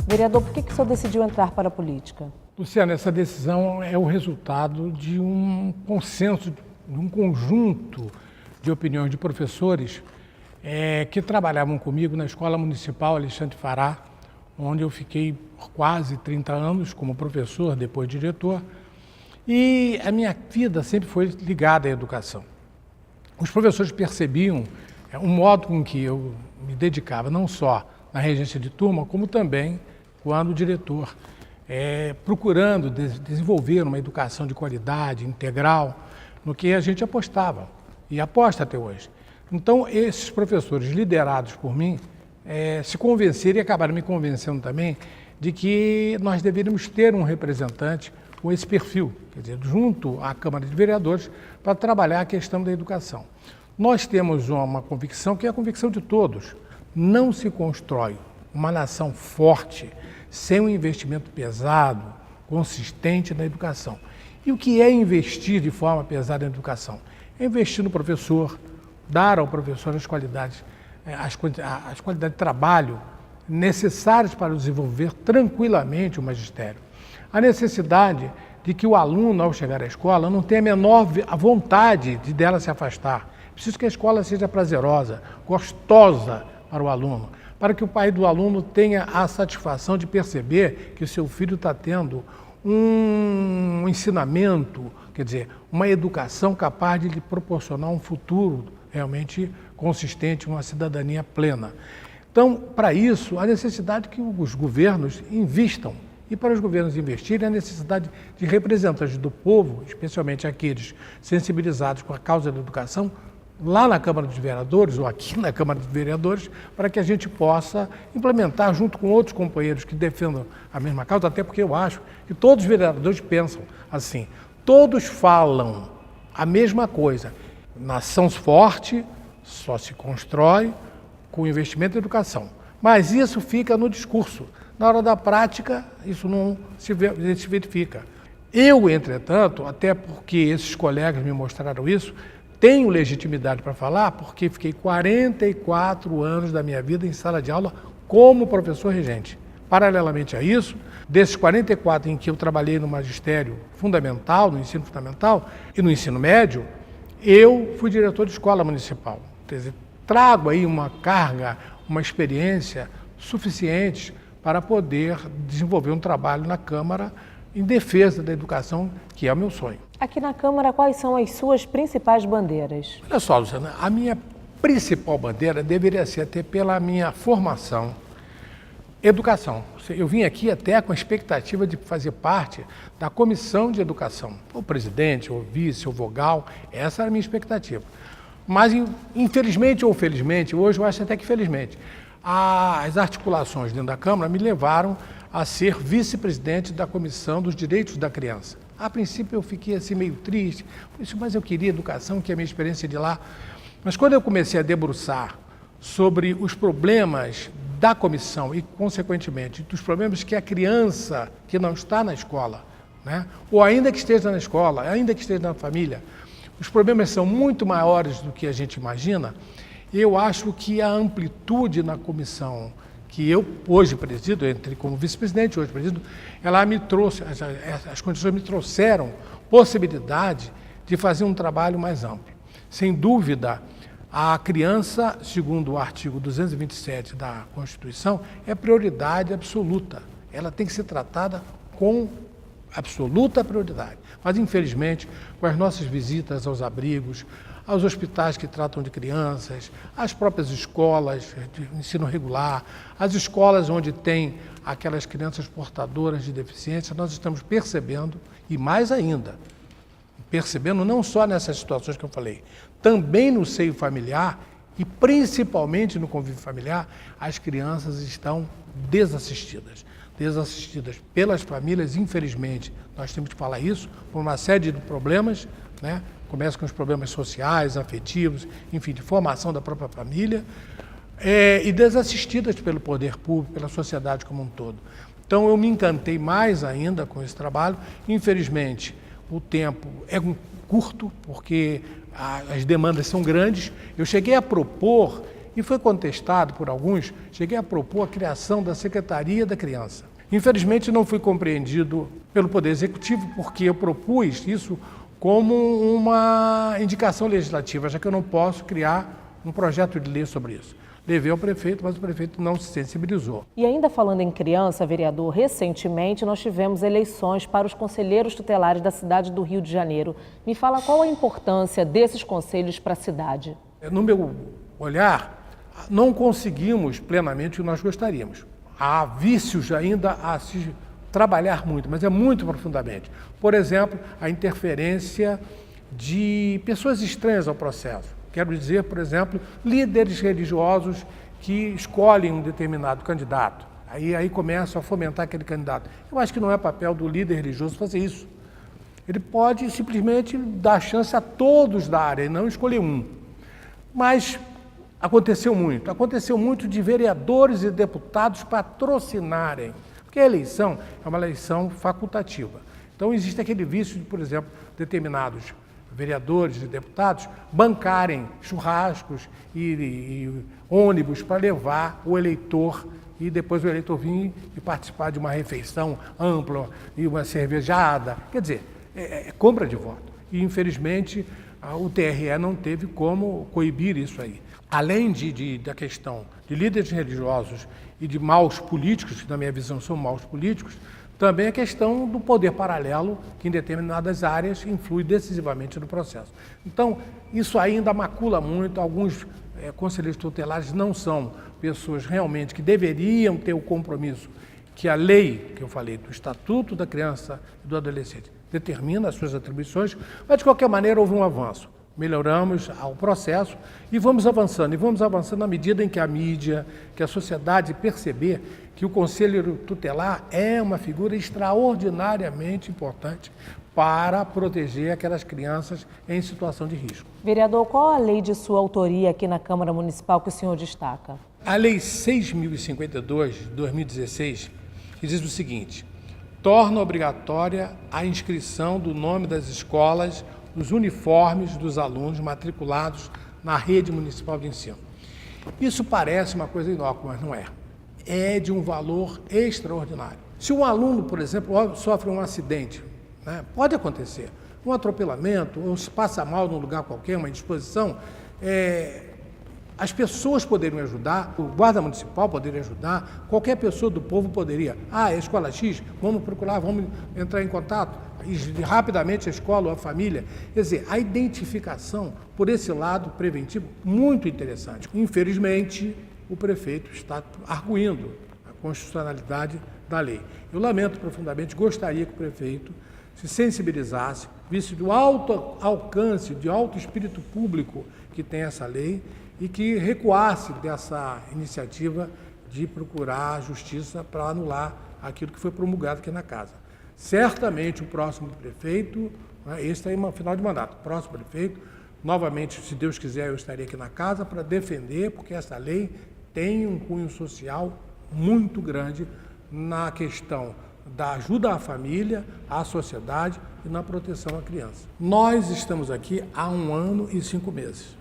Vereador, por que o senhor decidiu entrar para a política? Luciana, essa decisão é o resultado de um consenso, de um conjunto de opiniões de professores que trabalhavam comigo na Escola Municipal Alexandre Fará, onde eu fiquei por quase 30 anos como professor, depois diretor, e a minha vida sempre foi ligada à educação. Os professores percebiam o modo com que eu me dedicava, não só na regência de turma, como também quando diretor, procurando desenvolver uma educação de qualidade, integral, no que a gente apostava, e aposta até hoje. Então, esses professores liderados por mim se convenceram e acabaram me convencendo também de que nós deveríamos ter um representante com esse perfil, quer dizer, junto à Câmara de Vereadores, para trabalhar a questão da educação. Nós temos uma convicção, que é a convicção de todos: não se constrói uma nação forte sem um investimento pesado, consistente na educação. E o que é investir de forma pesada na educação? É investir no professor, dar ao professor as qualidades de trabalho necessárias para desenvolver tranquilamente o magistério. A necessidade de que o aluno, ao chegar à escola, não tenha a menor vontade dela se afastar. Preciso que a escola seja prazerosa, gostosa para o aluno, para que o pai do aluno tenha a satisfação de perceber que o seu filho está tendo um ensinamento, quer dizer, uma educação capaz de lhe proporcionar um futuro realmente consistente, uma cidadania plena. Então, para isso, há necessidade que os governos invistam. E para os governos investirem, há necessidade de representantes do povo, especialmente aqueles sensibilizados com a causa da educação, lá na Câmara dos Vereadores ou aqui na Câmara dos Vereadores, para que a gente possa implementar junto com outros companheiros que defendam a mesma causa, até porque eu acho que todos os vereadores pensam assim, todos falam a mesma coisa. Nação forte só se constrói com investimento em educação, mas isso fica no discurso. Na hora da prática, isso não se verifica. Eu, entretanto, até porque esses colegas me mostraram isso, tenho legitimidade para falar porque fiquei 44 anos da minha vida em sala de aula como professor regente. Paralelamente a isso, desses 44 em que eu trabalhei no magistério fundamental, no ensino fundamental e no ensino médio, eu fui diretor de escola municipal. Quer dizer, trago aí uma carga, uma experiência suficiente para poder desenvolver um trabalho na Câmara em defesa da educação, que é o meu sonho. Aqui na Câmara, quais são as suas principais bandeiras? Olha só, Luciana, a minha principal bandeira deveria ser até pela minha formação, educação. Eu vim aqui até com a expectativa de fazer parte da comissão de educação, ou presidente, ou vice, ou vogal, essa era a minha expectativa. Mas, infelizmente ou felizmente, hoje eu acho até que felizmente, as articulações dentro da Câmara me levaram a ser vice-presidente da Comissão dos Direitos da Criança. A princípio eu fiquei assim meio triste, mas eu queria educação, que é a minha experiência de lá. Mas quando eu comecei a debruçar sobre os problemas da comissão e, consequentemente, dos problemas que a criança que não está na escola, né, ou ainda que esteja na escola, ainda que esteja na família, os problemas são muito maiores do que a gente imagina. Eu acho que a amplitude na comissão que eu hoje presido, entrei como vice-presidente, hoje presido, ela me trouxe, as condições me trouxeram possibilidade de fazer um trabalho mais amplo. Sem dúvida, a criança, segundo o artigo 227 da Constituição, é prioridade absoluta. Ela tem que ser tratada com absoluta prioridade. Mas, infelizmente, com as nossas visitas aos abrigos, aos hospitais que tratam de crianças, às próprias escolas de ensino regular, as escolas onde tem aquelas crianças portadoras de deficiência, nós estamos percebendo, e mais ainda, percebendo não só nessas situações que eu falei, também no seio familiar e principalmente no convívio familiar, as crianças estão desassistidas pelas famílias, infelizmente. Nós temos que falar isso por uma série de problemas, né? Começa com os problemas sociais, afetivos, enfim, de formação da própria família, e desassistidas pelo poder público, pela sociedade como um todo. Então, eu me encantei mais ainda com esse trabalho. Infelizmente, o tempo é curto, porque as demandas são grandes. Eu cheguei a propor, e foi contestado por alguns, cheguei a propor a criação da Secretaria da Criança. Infelizmente não fui compreendido pelo Poder Executivo, porque eu propus isso como uma indicação legislativa, já que eu não posso criar um projeto de lei sobre isso. Levei ao prefeito, mas o prefeito não se sensibilizou. E ainda falando em criança, vereador, recentemente nós tivemos eleições para os conselheiros tutelares da cidade do Rio de Janeiro. Me fala qual a importância desses conselhos para a cidade. No meu olhar, não conseguimos plenamente o que nós gostaríamos. Há vícios ainda a se trabalhar muito, mas é muito profundamente. Por exemplo, a interferência de pessoas estranhas ao processo. Quero dizer, por exemplo, líderes religiosos que escolhem um determinado candidato. Aí começam a fomentar aquele candidato. Eu acho que não é papel do líder religioso fazer isso. Ele pode simplesmente dar chance a todos da área e não escolher um. Mas aconteceu muito de vereadores e deputados patrocinarem, porque a eleição é uma eleição facultativa. Então existe aquele vício de, por exemplo, determinados vereadores e deputados bancarem churrascos e ônibus para levar o eleitor e depois o eleitor vir e participar de uma refeição ampla e uma cervejada. Quer dizer, é compra de voto. E, infelizmente, o TRE não teve como coibir isso aí. Além da questão de líderes religiosos e de maus políticos, que na minha visão são maus políticos, também a questão do poder paralelo, que em determinadas áreas influi decisivamente no processo. Então, isso ainda macula muito. Alguns conselheiros tutelares não são pessoas realmente que deveriam ter o compromisso que a lei, que eu falei, do Estatuto da Criança e do Adolescente, determina as suas atribuições, mas de qualquer maneira houve um avanço. Melhoramos o processo e vamos avançando na medida em que a mídia, que a sociedade perceber que o conselheiro tutelar é uma figura extraordinariamente importante para proteger aquelas crianças em situação de risco. Vereador, qual a lei de sua autoria aqui na Câmara Municipal que o senhor destaca? A Lei 6.052, de 2016, que diz o seguinte: torna obrigatória a inscrição do nome das escolas nos uniformes dos alunos matriculados na rede municipal de ensino. Isso parece uma coisa inócua, mas não é. É de um valor extraordinário. Se um aluno, por exemplo, sofre um acidente, né, pode acontecer, um atropelamento, ou se passa mal num lugar qualquer, uma indisposição, as pessoas poderiam ajudar, o guarda municipal poderia ajudar, qualquer pessoa do povo poderia. É a escola X, vamos procurar, vamos entrar em contato. E rapidamente a escola ou a família. Quer dizer, a identificação, por esse lado preventivo, muito interessante. Infelizmente, o prefeito está arguindo a constitucionalidade da lei. Eu lamento profundamente, gostaria que o prefeito se sensibilizasse, visse do alto alcance, de alto espírito público que tem essa lei e que recuasse dessa iniciativa de procurar a justiça para anular aquilo que foi promulgado aqui na casa. Certamente o próximo prefeito, esse aí é final de mandato, o próximo prefeito, novamente, se Deus quiser, eu estarei aqui na casa para defender, porque essa lei tem um cunho social muito grande na questão da ajuda à família, à sociedade e na proteção à criança. Nós estamos aqui há 1 ano e 5 meses.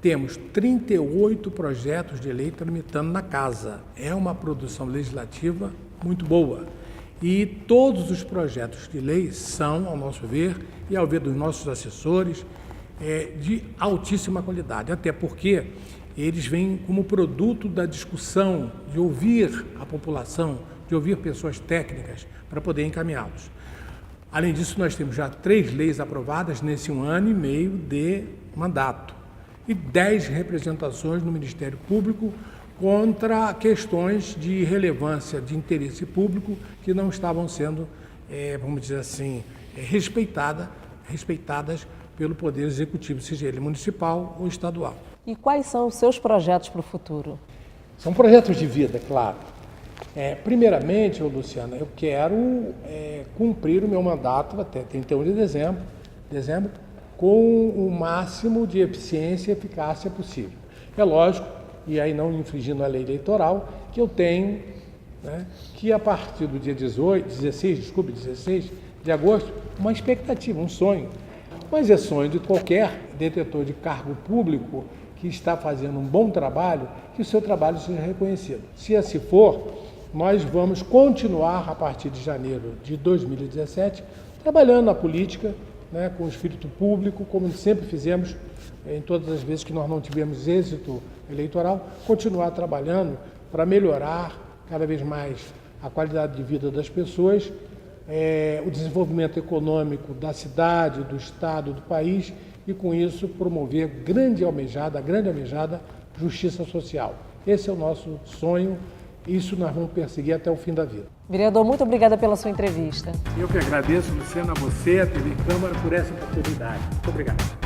Temos 38 projetos de lei tramitando na casa. É uma produção legislativa muito boa. E todos os projetos de lei são, ao nosso ver, e ao ver dos nossos assessores, de altíssima qualidade. Até porque eles vêm como produto da discussão, de ouvir a população, de ouvir pessoas técnicas para poder encaminhá-los. Além disso, nós temos já 3 leis aprovadas nesse 1 ano e meio de mandato e 10 representações no Ministério Público contra questões de relevância, de interesse público que não estavam sendo, vamos dizer assim, respeitadas pelo Poder Executivo, seja ele municipal ou estadual. E quais são os seus projetos para o futuro? São projetos de vida, claro. Primeiramente, Luciana, eu quero cumprir o meu mandato até 31 de dezembro, com o máximo de eficiência e eficácia possível. É lógico, e aí não infringindo a lei eleitoral, que eu tenho, que a partir do dia 16, de agosto, uma expectativa, um sonho. Mas é sonho de qualquer detentor de cargo público que está fazendo um bom trabalho, que o seu trabalho seja reconhecido. Se assim for, nós vamos continuar, a partir de janeiro de 2017, trabalhando na política, né, com o espírito público, como sempre fizemos em todas as vezes que nós não tivemos êxito eleitoral, continuar trabalhando para melhorar cada vez mais a qualidade de vida das pessoas, o desenvolvimento econômico da cidade, do estado, do país e, com isso, promover a grande almejada justiça social. Esse é o nosso sonho, isso nós vamos perseguir até o fim da vida. Vereador, muito obrigada pela sua entrevista. Eu que agradeço, Luciana, a você, a TV Câmara, por essa oportunidade. Muito obrigado.